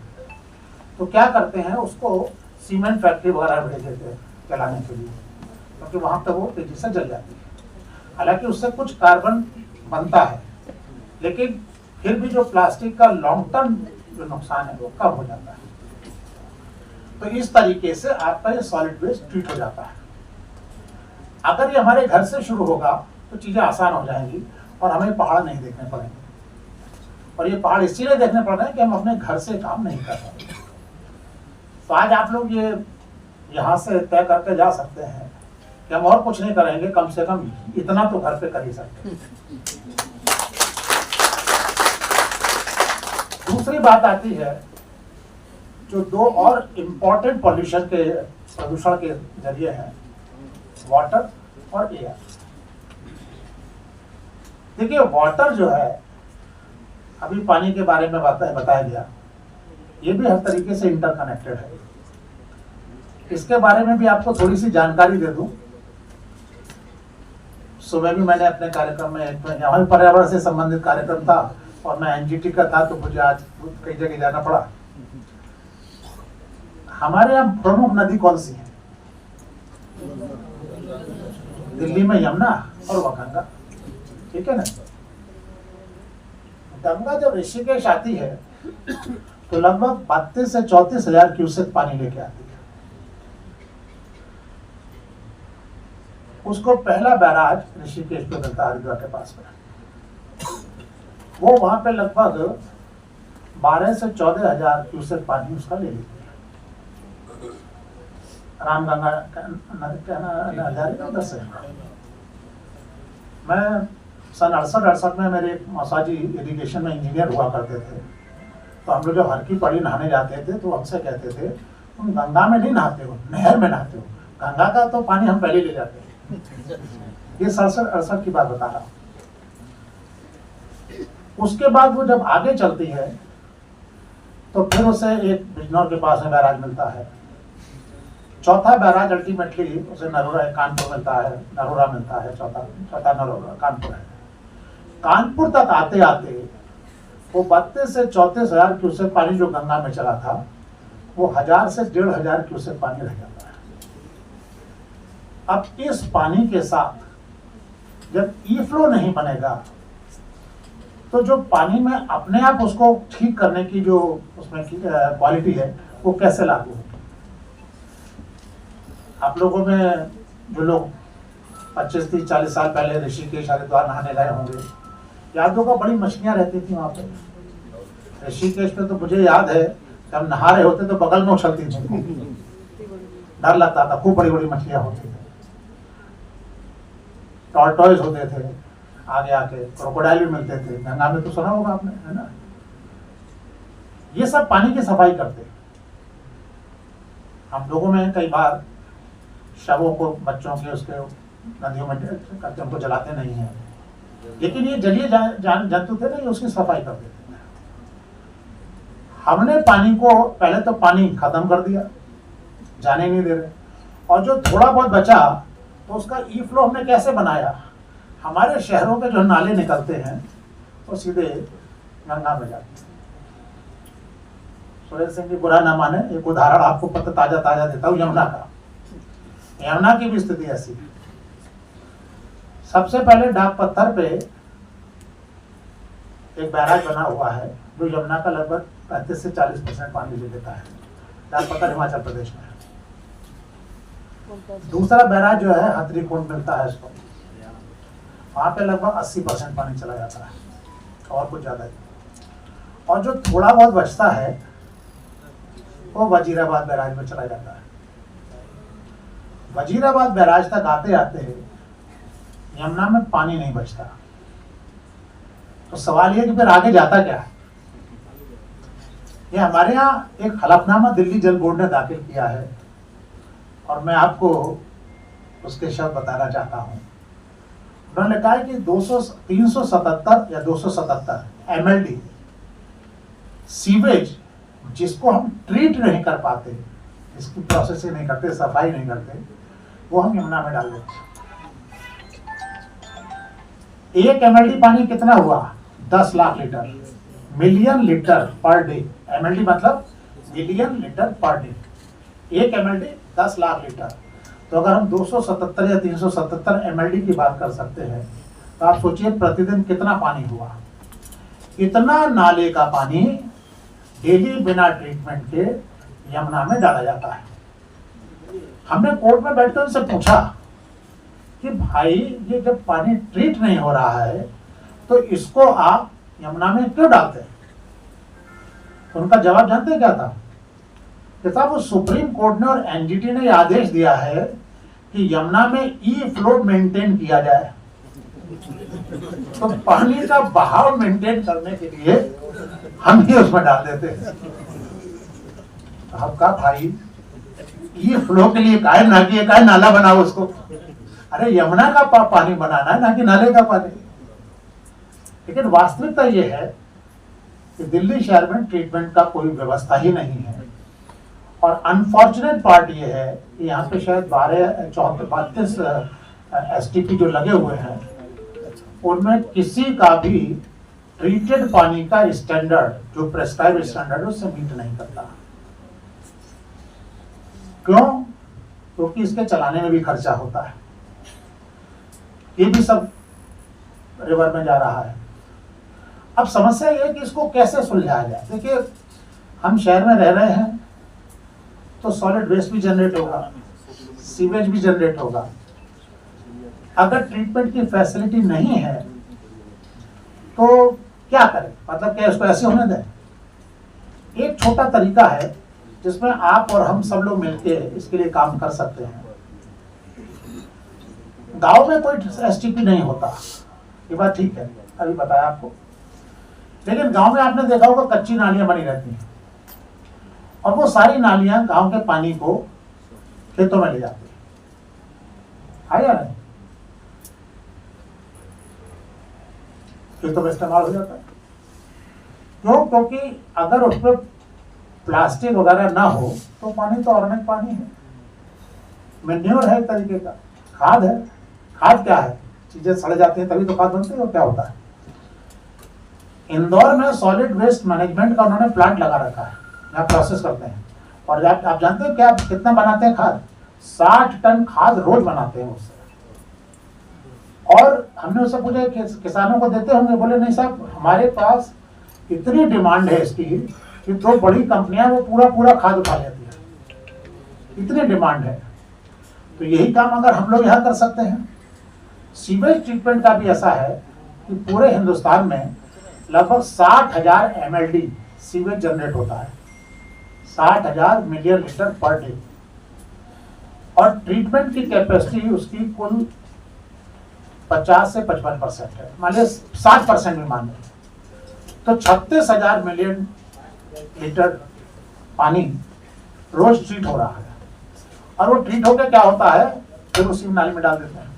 तो क्या करते हैं, उसको सीमेंट फैक्ट्री वगैरह भेज देते हैं जलाने के लिए, क्योंकि वहां पर वो तेजी से जल जाती है। हालांकि उससे कुछ कार्बन बनता है, लेकिन फिर भी जो प्लास्टिक का लॉन्ग टर्म जो नुकसान है वो कम हो जाता है। तो इस तरीके से आपका ये सॉलिड वेस्ट ट्रीट हो जाता है। अगर ये हमारे घर से शुरू होगा तो चीजें आसान हो जाएंगी और हमें पहाड़ नहीं देखने पड़ेंगे। और ये पहाड़ इसीलिए देखने पड़ रहे हैं कि हम अपने घर से काम नहीं कर रहे। तो आज आप लोग ये यहाँ से तय करके जा सकते हैं कि हम और कुछ नहीं करेंगे, कम से कम इतना तो घर पे कर ही सकते हैं। दूसरी बात आती है जो दो और इम्पोर्टेंट प्रदूषण के जरिए हैं, वाटर और एयर। देखिए वाटर जो है, अभी पानी के बारे में बताया गया, ये भी हर तरीके से इंटरकनेक्टेड है। इसके बारे में भी आपको थोड़ी सी जानकारी दे दूं। सुबह भी मैंने अपने कार्यक्रम में यहाँ पर्यावरण से संबंधित कार्यक्रम था और मैं NGT का था, तो मुझे आज कई जगह जाना पड़ा। हमारे यहाँ प्रमुख नदी कौन सी है? दिल्ली में यमुना और वह गंगा, ठीक है ना। गंगा जब ऋषिकेश आती है तो लगभग 32 से 34 हजार क्यूसेक पानी लेके आती है। उसको पहला बैराज ऋषिकेश पे बनता है, हरिद्वार के पास में। वो वहां पे लगभग 12 से 14 हजार क्यूसेक पानी उसका ले लेती है। रामगंगा नदी उधर से। मैं सन 68 में मेरे मौसा जी इरिगेशन में इंजीनियर हुआ करते थे। तो हम लोग जब हर की पड़ी नहाने जाते थे तो हमसे कहते थे तुम गंगा में नहीं नहाते हो, नहर में नहाते हो, गंगा का तो पानी हम पहले ले जाते हैं। ये 67-68 की बात बता रहा हूँ। उसके बाद वो जब आगे चलती है तो फिर उसे एक बिजनौर के पास में बैराज मिलता है। चौथा बैराज अल्टीमेटली उसे नरोरा कानपुर मिलता है, नरोरा मिलता है। चौथा नरोरा कानपुर है। कानपुर तक आते आते वो 32 से 34 हजार क्यूसेक पानी जो गंगा में चला था वो 1000 से 1500 क्यूसेक पानी रह जाता है। अब इस पानी के साथ जब ई फ्लो नहीं बनेगा तो जो पानी में अपने आप उसको ठीक करने की जो उसमें क्वालिटी है वो कैसे लागू होगी। आप लोगों में जो लोग 25, 30, 40 साल पहले ऋषिकेश हरिद्वार नहाने गए होंगे, याद होगा बड़ी मछलियां रहती थी वहां पे। ऋषिकेश पे तो मुझे याद है कि हम नहा रहे होते तो बगल में उछलती थी, डर लगता था। खूब बड़ी बड़ी मछलियां होती थी, टॉर्टोइज होते थे, आगे आके क्रोकोडाइल भी मिलते थे। गंगा में तो सुना होगा आपने, है ना। ये सब पानी की सफाई करते। हम लोगों में कई बार शवों को बच्चों के उसके नदियों में करके उनको जलाते नहीं है, लेकिन ये जलीय जंतु थे ना, ये उसकी सफाई करते थे। हमने पानी को पहले तो पानी खत्म कर दिया, जाने नहीं दे रहे, और जो थोड़ा बहुत बचा तो उसका ई फ्लो हमने कैसे बनाया। हमारे शहरों के जो नाले निकलते हैं वो सीधे गंगा में जाते हैं। सुरेश सिंह जी बुरा ना माने, एक उदाहरण आपको पता ताजा देता हूँ यमुना का। यमुना की भी स्थिति ऐसी है। सबसे पहले डाक पत्थर पे एक बैराज बना हुआ है जो यमुना का लगभग 35 से 40% पानी ले लेता है। डाक पत्थर हिमाचल प्रदेश में है। दूसरा बैराज जो है हथरी कुंड मिलता है इसको, वहां पे लगभग 80% पानी चला जाता है और कुछ ज्यादा ही। और जो थोड़ा बहुत बचता है वो वजीराबाद बैराज में चला जाता है। वजीराबाद बैराज तक आते आते यमुना में पानी नहीं बचता। तो सवाल ये कि फिर आगे जाता क्या है। ये हमारे यहाँ एक हलफनामा दिल्ली जल बोर्ड ने दाखिल किया है और मैं आपको उसके शब्द बताना चाहता हूँ। उन्होंने कहा है कि 377 या 277 MLD सीवेज जिसको हम ट्रीट नहीं कर पाते, इसकी प्रोसेसिंग नहीं करते, सफाई नहीं करते, वो हम यमुना में डाल देते। 1 MLD पानी कितना हुआ? 10 lakh litre, million litre per day. MLD मतलब million litre per day. 1 MLD 10 lakh litre. तो अगर हम 277 या 377 MLD की बात कर सकते हैं तो आप सोचिए प्रतिदिन कितना पानी हुआ। इतना नाले का पानी डेली बिना ट्रीटमेंट के यमुना में डाला जाता है। हमने कोर्ट में बैठकर उनसे पूछा कि भाई ये जब पानी ट्रीट नहीं हो रहा है तो इसको आप यमुना में क्यों डालते हैं। तो उनका जवाब जानते हैं क्या था कि साहब वो सुप्रीम कोर्ट ने और एनजीटी ने आदेश दिया है कि यमुना में ई फ्लो मेंटेन किया जाए। तो पानी का बहाव मेंटेन करने के लिए हम ही उसमें डाल देते हैं। आपका भाई ये फ्लो के लिए काय ना किए, काय नाला बनाओ उसको। अरे यमुना का पानी बनाना है ना कि नाले का पानी। लेकिन वास्तविकता ये है कि दिल्ली शहर में ट्रीटमेंट का कोई व्यवस्था ही नहीं है। और अनफॉर्चुनेट पार्ट ये है कि यहाँ पे शायद 32 STP जो लगे हुए हैं उनमें किसी का भी ट्रीटेड पानी का स्टैंडर्ड जो प्रेस्क्राइब स्टैंडर्ड उससे मीट नहीं करता। क्यों? क्योंकि इसके चलाने में भी खर्चा होता है। ये भी सब रिवर में जा रहा है। अब समस्या ये है कि इसको कैसे सुलझाया जाए। देखिए हम शहर में रह रहे हैं तो सॉलिड वेस्ट भी जनरेट होगा, सीवेज भी जनरेट होगा। अगर ट्रीटमेंट की फैसिलिटी नहीं है तो क्या करें, मतलब क्या इसको ऐसे होने दें। एक छोटा तरीका है जिसमें आप और हम सब लोग मिलके इसके लिए काम कर सकते हैं। गांव में कोई एसटीपी नहीं होता, ये बात ठीक है, अभी बताया आपको। लेकिन गांव में आपने देखा होगा कच्ची नालियां बनी रहती हैं, और वो सारी नालियां गांव के पानी को खेतों में ले जाती है, या नहीं? खेतों में इस्तेमाल हो जाता है। क्यों? क्योंकि अगर उसमें प्लास्टिक वगैरह ना हो तो पानी तो ऑर्गेनिक पानी है, मैन्योर है, एक तरीके का खाद है। खाद क्या है? चीजें सड़ जाती हैं तभी तो खाद बनती है, और क्या होता है? इंदौर में सॉलिड वेस्ट मैनेजमेंट का उन्होंने प्लांट लगा रखा है, यहाँ प्रोसेस करते हैं। और आप जानते हैं क्या कितना बनाते हैं खाद? 60 टन खाद रोज बनाते हैं उससे। और हमने उससे पूछा किसानों को देते होंगे? बोले नहीं साहब, हमारे पास इतनी डिमांड है इसकी कि 2 बड़ी कंपनियां वो पूरा खाद उठा लेती है, इतनी डिमांड है। तो यही काम अगर हम लोग यहाँ कर सकते हैं। सीवेज ट्रीटमेंट का भी ऐसा है कि पूरे हिंदुस्तान में लगभग 60,000 MLD सीवेज जनरेट होता है, 60,000 मिलियन लीटर पर डे, और ट्रीटमेंट की कैपेसिटी उसकी कुल 50 से 55% है, मान लीजिए 60% भी मान लें तो 36,000 मिलियन लीटर पानी रोज ट्रीट हो रहा है। और वो ट्रीट होकर क्या होता है, फिर उसी नाली में डाल देते हैं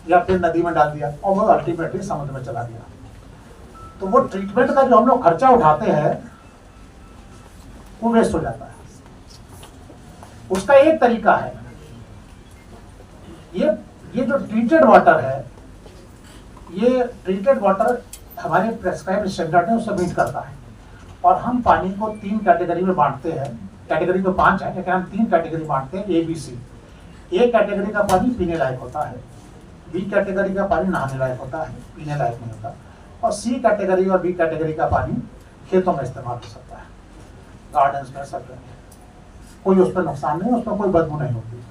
या फिर नदी में डाल दिया, और वो अल्टीमेटली समुद्र में चला गया। तो वो ट्रीटमेंट का जो हम लोग खर्चा उठाते हैं वो वेस्ट हो जाता है। उसका एक तरीका है, ये जो ट्रीटेड वाटर है, ये ट्रीटेड वाटर हमारे प्रेस्क्राइब्ड स्टैंडर्ड है, उससे मीट करता है। और हम पानी को 3 कैटेगरी में बांटते हैं, कैटेगरी तो 5 है लेकिन हम 3 कैटेगरी बांटते हैं, ABC। ए कैटेगरी का पानी पीने लायक होता है, बी कैटेगरी का पानी नहाने लायक होता है, पीने लायक नहीं होता, और सी कैटेगरी और बी कैटेगरी का पानी खेतों में इस्तेमाल हो सकता है, गार्डन्स में, सब जगह, कोई उस पर नुकसान नहीं, उसमें कोई बदबू नहीं होती।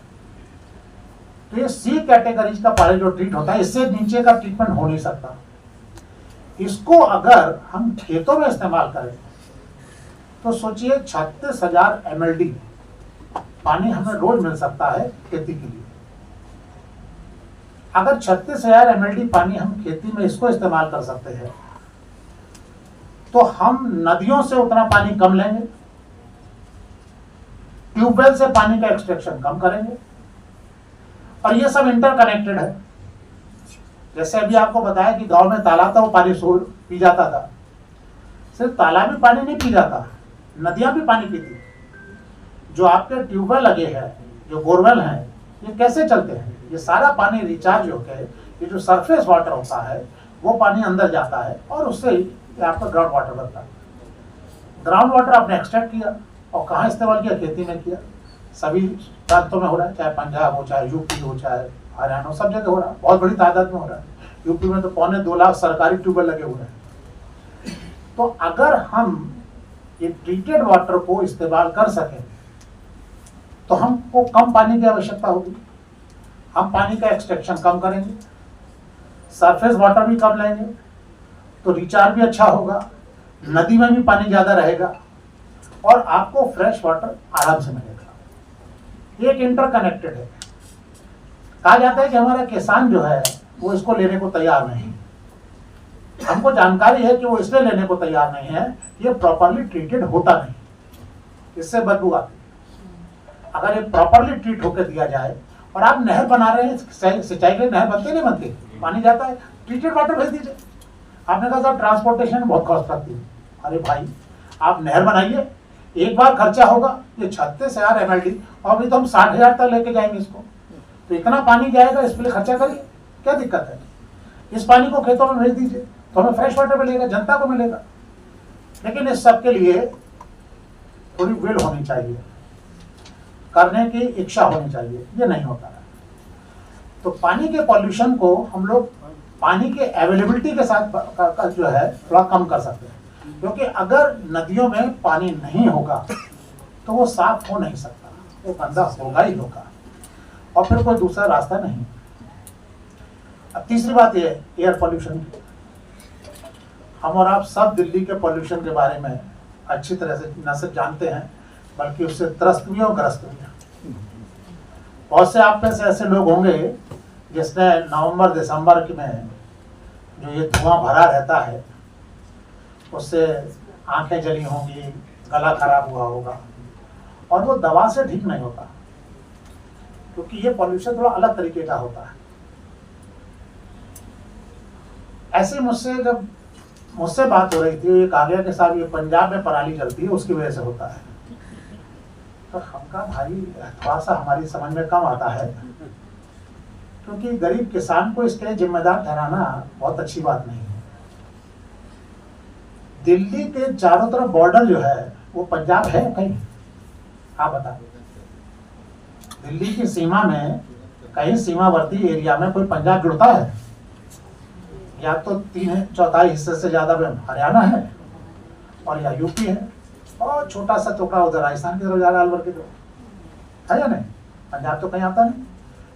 तो ये सी कैटेगरी का पानी जो ट्रीट होता है, इससे नीचे का ट्रीटमेंट हो नहीं सकता। इसको अगर हम खेतों में इस्तेमाल करें तो सोचिए 36,000 MLD पानी हमें रोज मिल सकता है खेती के लिए। अगर 36,000 MLD पानी हम खेती में इसको इस्तेमाल कर सकते हैं तो हम नदियों से उतना पानी कम लेंगे, ट्यूबवेल से पानी का एक्सट्रैक्शन कम करेंगे, और ये सब इंटरकनेक्टेड है। जैसे अभी आपको बताया कि गांव में तालाब था, वो पानी पी जाता था। सिर्फ तालाब में पानी नहीं पी जाता, नदियां भी पानी पीती। जो आपके ट्यूबवेल लगे हैं, जो बोरवेल हैं, ये कैसे चलते हैं? ये सारा पानी रिचार्ज होकर ये जो सरफेस वाटर होता है वो पानी अंदर जाता है, और उससे ही आपका ग्राउंड वाटर बनता है। ग्राउंड वाटर आपने एक्सट्रैक्ट किया और कहाँ इस्तेमाल किया? खेती में किया। सभी प्रांतों में हो रहा है, चाहे पंजाब हो, चाहे यूपी हो, चाहे हरियाणा, सब जगह हो रहा है, बहुत बड़ी तादाद में हो रहा है। यूपी में तो 2.25 लाख सरकारी ट्यूबवेल लगे हुए हैं। तो अगर हम ये ट्रीटेड वाटर को इस्तेमाल कर सकें तो हमको कम पानी की आवश्यकता होगी, हम पानी का एक्सट्रैक्शन कम करेंगे, सरफेस वाटर भी कम लेंगे, तो रिचार्ज भी अच्छा होगा, नदी में भी पानी ज्यादा रहेगा, और आपको फ्रेश वाटर आराम से मिलेगा। एक इंटरकनेक्टेड है। कहा जाता है कि हमारा किसान जो है वो इसको लेने को तैयार नहीं। हमको जानकारी है कि वो इसलिए लेने को तैयार नहीं है, ये प्रॉपरली ट्रीटेड होता नहीं, इससे बदबू आती है। अगर ये प्रॉपरली ट्रीट होकर दिया जाए, और आप नहर बना रहे हैं, सिंचाई के नहर बनते नहीं बनते, पानी जाता है, ट्रीटेड वाटर भेज दीजिए। आपने कहा साहब ट्रांसपोर्टेशन बहुत कॉस्ट लगती है। अरे भाई, आप नहर बनाइए, एक बार खर्चा होगा ये 36,000 MLD, और अभी तो हम 60,000 तक लेके जाएंगे इसको, तो इतना पानी जाएगा, इस पर खर्चा करिए, क्या दिक्कत है? इस पानी को खेतों में भेज दीजिए तो हमें फ्रेश वाटर मिलेगा, जनता को मिलेगा। लेकिन इस सब के लिए थोड़ी विल होनी चाहिए, करने की इच्छा होनी चाहिए, ये नहीं होता है। तो पानी के पॉल्यूशन को हम लोग पानी के अवेलेबिलिटी के साथ जो है थोड़ा कम कर सकते हैं, क्योंकि अगर नदियों में पानी नहीं होगा तो वो साफ हो नहीं सकता, वो गंदा होगा ही होगा, और फिर कोई दूसरा रास्ता नहीं। अब तीसरी बात ये एयर पॉल्यूशन की। हम और आप सब दिल्ली के पॉल्यूशन के बारे में अच्छी तरह से न सिर्फ जानते हैं बल्कि उससे त्रस्त भी और ग्रस्त भी हैं। बहुत से आप में से ऐसे लोग होंगे जिसने नवंबर दिसंबर में जो ये धुआं भरा रहता है उससे आंखें जली होंगी, गला खराब हुआ होगा, और वो दवा से ठीक नहीं होता, क्योंकि ये पॉल्यूशन थोड़ा अलग तरीके का होता है। ऐसे मुझसे बात हो रही थी, ये कहा गया कि साहब ये पंजाब में पराली जलती है उसकी वजह से होता है। तो हम कहा भाई थोड़ा सा हमारी समझ में कम आता है, क्योंकि गरीब किसान को इसके लिए जिम्मेदार ठहराना बहुत अच्छी बात नहीं है। दिल्ली के चारों तरफ बॉर्डर जो है वो पंजाब है कहीं? आप बता दो। दिल्ली की सीमा में कहीं सीमावर्ती एरिया में कोई पंजाब जुड़ता है? या तो 3/4 हिस्से से ज्यादा में हरियाणा है और या यूपी है, और छोटा सा टुकड़ा उधर राजस्थान की तरफ जा रहा है, अलवर की तरफ, है या नहीं? पंजाब तो कहीं आता नहीं।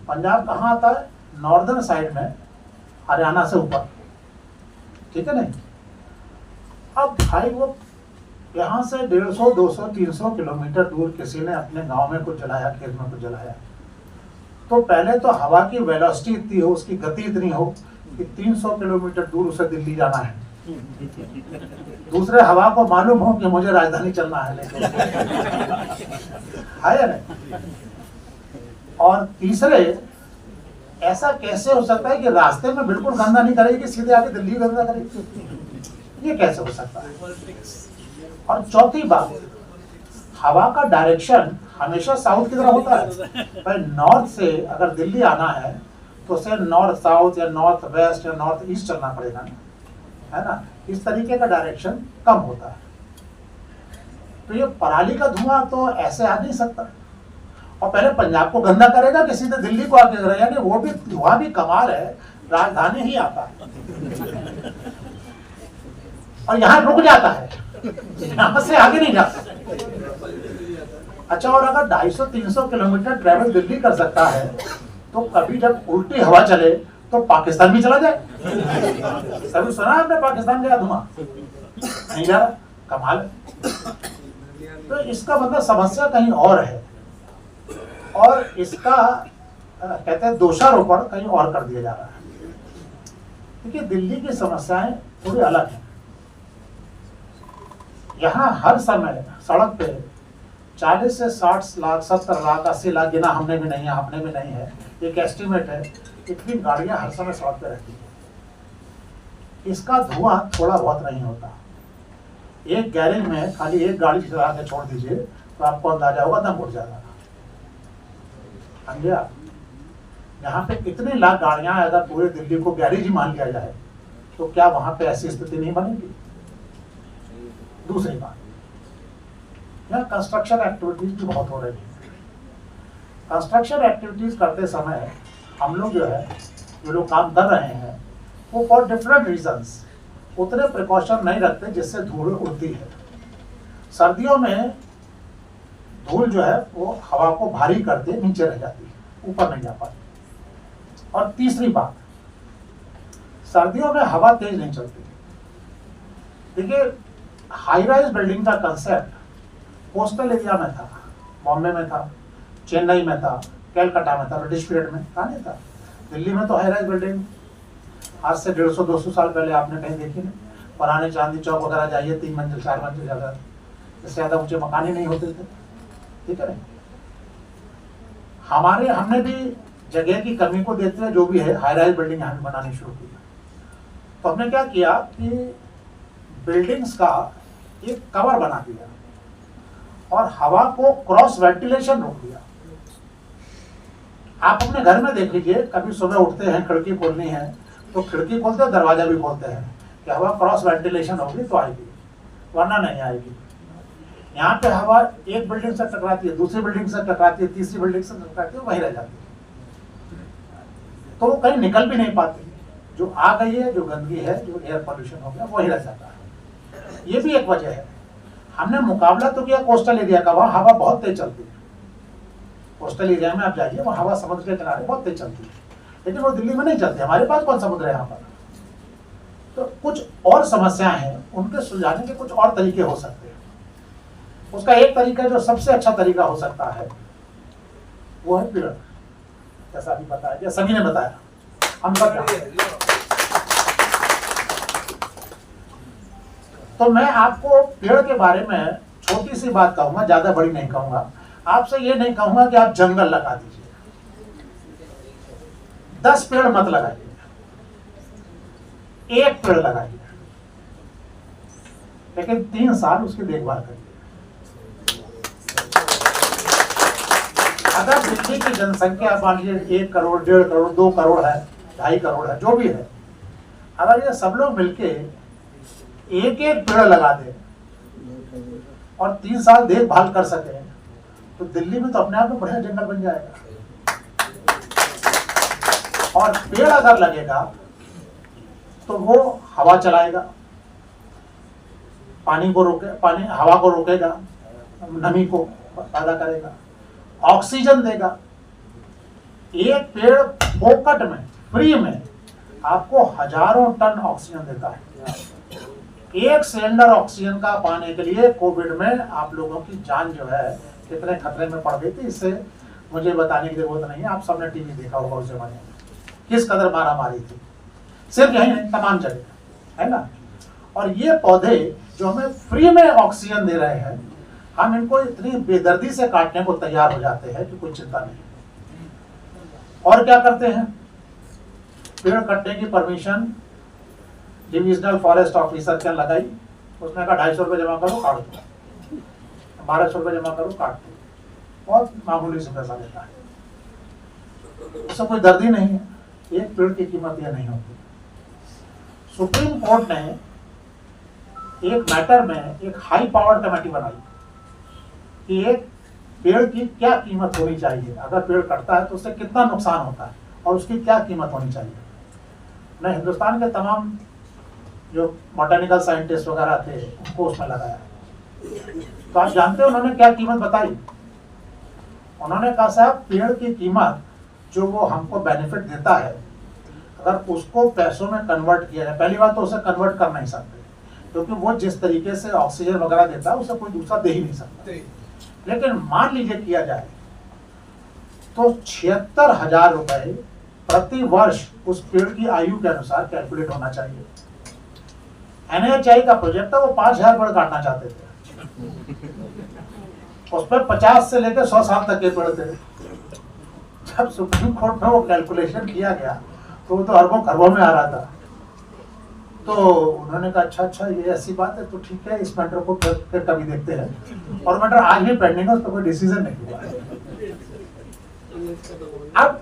पंजाब कहाँ आता है? नॉर्दर्न साइड में, हरियाणा से ऊपर, ठीक है नहीं? अब भाई वो यहाँ से 150, 200, 300 किलोमीटर दूर किसी ने अपने गांव में कुछ जलाया, खेत में कुछ जलाया, तो पहले तो हवा की वेलोसिटी इतनी हो, उसकी गति इतनी हो कि 300 किलोमीटर दूर उसे दिल्ली जाना है। दूसरे हवा को मालूम हो कि मुझे राजधानी चलना है, लेकिन है या नहीं? और तीसरे, ऐसा कैसे हो सकता है कि रास्ते में बिल्कुल गंदा नहीं करेगी, सीधे आके दिल्ली गंदा करेगी? ये कैसे हो सकता है? और चौथी बात, हवा का डायरेक्शन हमेशा साउथ की तरफ होता है। भाई नॉर्थ से अगर दिल्ली आना है तो उसे नॉर्थ साउथ या नॉर्थ वेस्ट या नॉर्थ ईस्ट चलना पड़ेगा ना, है ना? इस तरीके का डायरेक्शन कम होता है। तो ये पराली का धुआं तो ऐसे आ नहीं सकता, और पहले पंजाब को गंदा करेगा कि सीधे दिल्ली को आके करेगा? यानी वो भी धुआं भी कमाल है, राजधानी ही आता है और यहाँ रुक जाता है, यहाँ से आगे नहीं जाता। अच्छा, और अगर 250-300 किलोमीटर ट्रेवल दिल्ली कर सकता है, तो कभी जब उल्टी हवा चले तो पाकिस्तान भी चला जाए। कभी सुना आपने पाकिस्तान गया धुआं? नहीं जा रहा, कमाल है। तो इसका मतलब समस्या कहीं और है, और इसका कहते हैं दोषारोपण कहीं और कर दिया जा रहा है। देखिए, दिल्ली की समस्याएं थोड़ी अलग हैं। यहाँ हर समय सड़क पे 40 से 60 लाख, 70 लाख, 80 लाख, गिना हमने भी नहीं है, आपने भी नहीं है, एक एस्टिमेट है, इतनी गाड़ियां हर समय सड़क पे रहती है। इसका धुआं थोड़ा बहुत नहीं होता। एक गैरेज में खाली एक गाड़ी चला के छोड़ दीजिए तो आपको अंदाजा होगा, दम उठ जाएगा। समझे आप? यहाँ पे कितने लाख गाड़ियां, अगर पूरे दिल्ली को गैरेज ही मान लिया जाए तो क्या वहां पे ऐसी स्थिति नहीं बनेगी? दूसरी बात, यहाँ कंस्ट्रक्शन एक्टिविटीज भी बहुत हो रही है। कंस्ट्रक्शन एक्टिविटीज करते समय हम लोग जो लोग काम कर रहे हैं, वो फॉर डिफरेंट रीजंस उतने प्रिकॉशन नहीं रखते जिससे धूल उड़ती है। सर्दियों में धूल जो है वो हवा को भारी करते नीचे रह जाती है, ऊपर नहीं जा पाती। और तीसरी बात, सर्दियों में हवा तेज नहीं चलती। देखिए, हाई राइज बिल्डिंग का कंसेप्ट कोस्टल एरिया में था, बॉम्बे में था, चेन्नई में था, कैलकाटा में था, ब्रिटिश पीरियड में कहाँ नहीं था। दिल्ली में तो हाई राइज बिल्डिंग आज से 150-200 साल पहले आपने कहीं देखी नहीं। पुराने चांदी चौक वगैरह जाइए, 3 मंजिल 4 मंजिल ज्यादा, इससे ज्यादा ऊंचे मकान ही नहीं होते थे, ठीक है नहीं? हमने भी जगह की कमी को देखते हुए जो भी है हाई राइज बिल्डिंग यहाँ बनानी शुरू की। तो हमने क्या किया कि बिल्डिंग्स का एक कवर बना दिया और हवा को क्रॉस वेंटिलेशन रोक दिया। आप अपने घर में देख लीजिए, कभी सुबह उठते हैं, खिड़की खोलनी है तो खिड़की खोलते हैं, दरवाजा भी खोलते हैं कि हवा क्रॉस वेंटिलेशन होगी तो आएगी, वरना नहीं आएगी। यहाँ पे हवा एक बिल्डिंग से टकराती है, दूसरी बिल्डिंग से टकराती है, तीसरी बिल्डिंग से टकराती है, वहीं रह जाती है, तो वो कहीं निकल भी नहीं पाती। जो आ गई है, जो गंदगी है, जो एयर पोल्यूशन हो गया, वही रह जाता है। ये भी एक वजह है। हमने मुकाबला तो किया कोस्टल एरिया का, वहाँ हवा बहुत तेज चलती है। कोस्टल एरिया में आप जाइए, वहाँ हवा समुद्र के किनारे बहुत तेज चलती है, लेकिन वो दिल्ली में नहीं चलती। हमारे पास कौन समुद्र है यहाँ पर? तो कुछ और समस्याएं हैं, उनके सुलझाने के कुछ और तरीके हो सकते हैं। उसका एक तरीका जो सबसे अच्छा तरीका हो सकता है वो है पेड़, जैसा अभी बताया, जैसा सभी ने बताया। हम सब जानते हैं। तो मैं आपको पेड़ के बारे में छोटी सी बात कहूंगा, ज्यादा बड़ी नहीं कहूंगा। आपसे ये नहीं कहूंगा कि आप जंगल लगा दीजिए, 10 पेड़ मत लगाइए, 1 पेड़ लगाइए, लेकिन 3 साल उसकी देखभाल करिए। अगर दिल्ली की जनसंख्या मान लीजिए 1 करोड़, 1.5 करोड़, 2 करोड़ है, 2.5 करोड़ है, जो भी है, अगर ये सब लोग मिलके 1-1 पेड़ लगा दे और 3 साल देखभाल कर सके, तो दिल्ली में तो अपने आप में बढ़िया जंगल बन जाएगा। और पेड़ अगर लगेगा तो वो हवा चलाएगा, पानी को रोके, हवा को रोकेगा, नमी को पैदा करेगा, ऑक्सीजन देगा। 1 पेड़ फोकट में, फ्री में आपको हजारों टन ऑक्सीजन देता है। 1 सिलेंडर ऑक्सीजन का पाने के लिए कोविड में आप लोगों की जान जो है कितने खतरे में पड़ गई थी, इससे मुझे बताने की जरूरत नहीं है। आप सबने टीवी देखा होगा उस जमाने में किस कदर मारा मारी थी, सिर्फ यही नहीं, तमाम जगह, है ना। और ये पौधे जो हमें फ्री में ऑक्सीजन दे रहे हैं, हम इनको इतनी बेदर्दी से काटने को तैयार हो जाते हैं कि कोई चिंता नहीं। और क्या करते हैं, पेड़ काटने की परमिशन डिविजनल फॉरेस्ट ऑफिसर क्या लगाई, उसने कहा 250 रुपये जमा करो काट दो, 1200 रुपये जमा करो काट दो, बहुत मामूली से पैसा लेता है, उससे कोई दर्दी नहीं है। 1 पेड़ की कीमत यह नहीं होती। सुप्रीम कोर्ट ने एक मैटर में एक हाई पावर कमेटी बनाई कि एक पेड़ की क्या कीमत होनी चाहिए, अगर पेड़ कटता है तो उससे कितना नुकसान होता है और उसकी क्या कीमत होनी चाहिए। मैं हिंदुस्तान के तमाम जो बॉटनिकल साइंटिस्ट वगैरह थे उनको उसमें लगाया। तो आप जानते हैं उन्होंने क्या कीमत बताई? उन्होंने कहा साहब पेड़ की कीमत जो वो हमको बेनिफिट देता है, अगर उसको पैसों में कन्वर्ट किया जाए, पहली बात तो उसे कन्वर्ट कर नहीं सकते क्योंकि वो जिस तरीके से ऑक्सीजन वगैरह देता है उसे कोई दूसरा दे ही नहीं सकता। लेकिन मान लीजिए किया जाए तो 76,000 रुपए प्रति वर्ष उस पेड़ की आयु के अनुसार कैलकुलेट होना चाहिए। NHI का प्रोजेक्ट था, वो 5,000 पेड़ काटना चाहते थे, उसमें 50 से लेकर 100 साल तक के पेड़ थे। जब सुप्रीम कोर्ट में वो कैलकुलेशन किया गया तो वो तो अरबों खरबों में आ रहा था। तो उन्होंने कहा अच्छा ये ऐसी बात है, तो ठीक है, इस मैटर को फिर कभी देखते हैं। और मैटर आज भी पेंडिंग है, उस पर कोई डिसीजन नहीं हुआ है। अब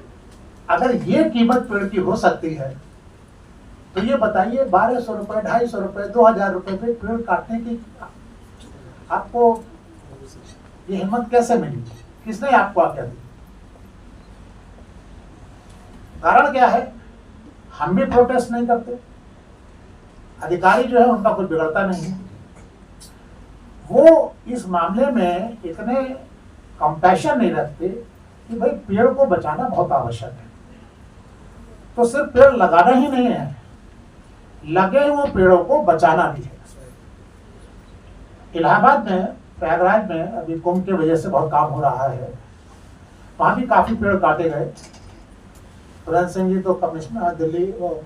अगर ये कीमत पेड़ की हो सकती है तो ये बताइए 1,200 रुपए, 250 रुपए, 2,000 रुपए पे पेड़ काटने की आपको ये हिम्मत कैसे मिली? किसने आपको आज्ञा दी? कारण क्या है? हम भी प्रोटेस्ट नहीं करते, अधिकारी जो है उनका कुछ बिगड़ता नहीं है, वो इस मामले में इतने कंपैशन नहीं रखते कि भाई पेड़ को बचाना बहुत आवश्यक है। तो सिर्फ पेड़ लगाना ही नहीं है, लगे हुए पेड़ों को बचाना भी है। इलाहाबाद में, प्रयागराज में अभी कुंभ की वजह से बहुत काम हो रहा है, वहां भी काफी पेड़ काटे गए। पुरन सिंह जी तो कमिश्नर दिल्ली,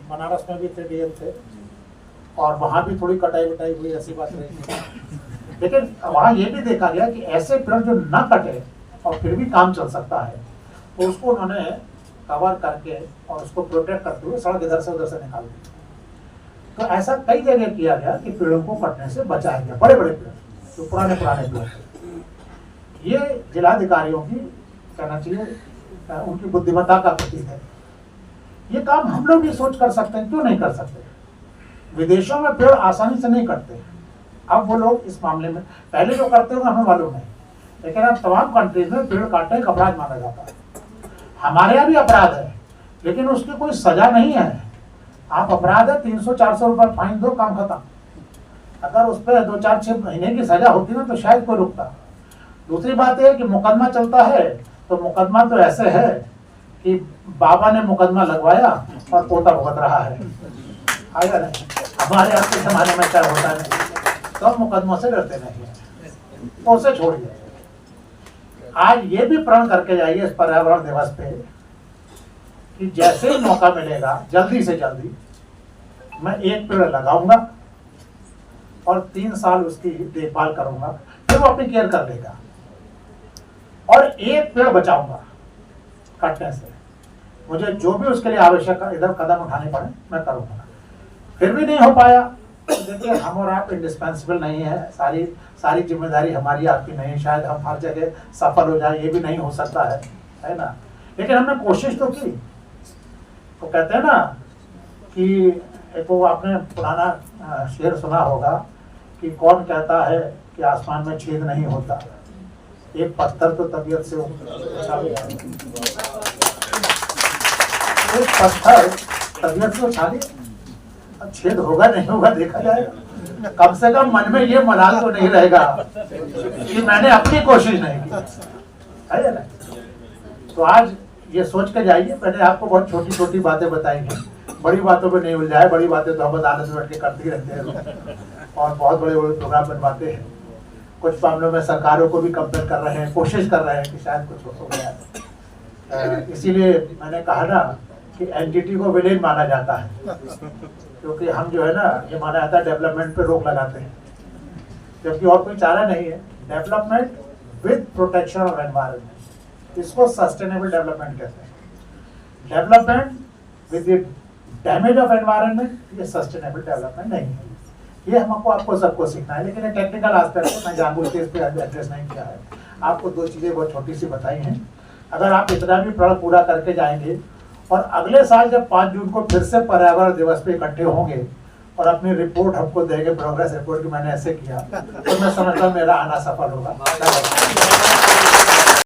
बनारस में भी थे, डीएम थे, और वहां भी थोड़ी कटाई वटाई हुई, ऐसी बात नहीं थी। लेकिन वहां ये भी देखा गया कि ऐसे पेड़ जो न कटे और फिर भी काम चल सकता है, तो उसको उन्होंने कवर करके और उसको प्रोटेक्ट करते हुए सड़क इधर से उधर से निकाल दी। तो ऐसा कई जगह किया गया कि पेड़ों को कटने से बचाया गया, बड़े बड़े पेड़, जो पुराने पेड़। ये जिलाधिकारियों की कहना चाहिए उनकी बुद्धिमत्ता का प्रतीक है। ये काम हम लोग भी सोच कर सकते हैं, क्यों नहीं कर सकते? विदेशों में पेड़ आसानी से नहीं कटते। अब वो लोग इस मामले में पहले जो करते होंगे हमें मालूम नहीं, लेकिन अब तमाम कंट्रीज में पेड़ काटने एक अपराध माना जाता है। हमारे यहाँ भी अपराध है, लेकिन उसकी कोई सजा नहीं है। आप अपराध है 300-400 रुपए फाइन दो, काम खत्म। अगर उस पर 2-4-6 महीने की सजा होती ना तो शायद कोई रुकता। दूसरी बात है कि मुकदमा चलता है, तो मुकदमा तो ऐसे है कि बाबा ने मुकदमा लगवाया और पोता भुगत रहा है, आया नहीं। हमारे यहाँ के जमाने में क्या होता है, तो मुकदमों से डरते नहीं है, तो उसे छोड़िए। आज ये भी प्रण करके जाइए इस पर्यावरण दिवस पे कि जैसे ही मौका मिलेगा जल्दी से जल्दी मैं एक पेड़ लगाऊंगा और 3 साल उसकी देखभाल करूंगा, फिर वो अपनी केयर कर लेगा, और एक पेड़ बचाऊंगा काटने से। मुझे जो भी उसके लिए आवश्यक इधर कदम उठाने पड़े मैं करूंगा। फिर भी नहीं हो पाया तो देखिए, हम और आप इंडिस्पेंसिबल नहीं है, सारी जिम्मेदारी हमारी आपकी नहीं है, शायद हम हर जगह सफल हो जाए, ये भी नहीं हो सकता है ना। लेकिन हमने कोशिश तो की। तो कहते हैं ना कि एक वो आपने पुराना शेर सुना होगा कि कौन कहता है कि आसमान में छेद नहीं होता, एक पत्थर तो तबीयत से एक पत्थर तबीयत से उछाले, अब छेद होगा नहीं होगा देखा जाएगा। कम से कम मन में ये मलाल तो नहीं रहेगा कि मैंने अपनी कोशिश नहीं की, है ना। तो आज ये सोच के जाइए, मैंने आपको बहुत छोटी छोटी बातें बताई हैं, बड़ी बातों पे नहीं उलझाए। बड़ी बातें तो हम अदालत में बैठ के करते ही रहते हैं और बहुत बड़े बड़े प्रोग्राम बनवाते हैं। कुछ मामलों में सरकारों को भी कंपेयर कर रहे हैं, कोशिश कर रहे हैं कि शायद कुछ हो गया। इसीलिए मैंने कहा ना कि एनजीटी को विलेन माना जाता है, क्योंकि हम जो है ना, ये माना जाता है डेवलपमेंट पे रोक लगाते हैं, जबकि और कोई चारा नहीं है। Development with protection of environment, इसको सस्टेनेबल डेवलपमेंट कहते हैं। Development with the damage of environment, ये सस्टेनेबल डेवलपमेंट नहीं है। ये हमको आपको सबको सीखना है, लेकिन ये टेक्निकल एस्पेक्ट है, मैं जानबूझ के इस पे एड्रेस नहीं किया है। आपको 2 चीजें बहुत छोटी सी बताई हैं। अगर आप इतना भी प्रण पूरा करके जाएंगे और अगले साल जब 5 जून को फिर से पर्यावरण दिवस पे इकट्ठे होंगे और अपनी रिपोर्ट हमको देंगे, प्रोग्रेस रिपोर्ट, कि मैंने ऐसे किया, तो मैं समझता हूँ मेरा आना सफल होगा।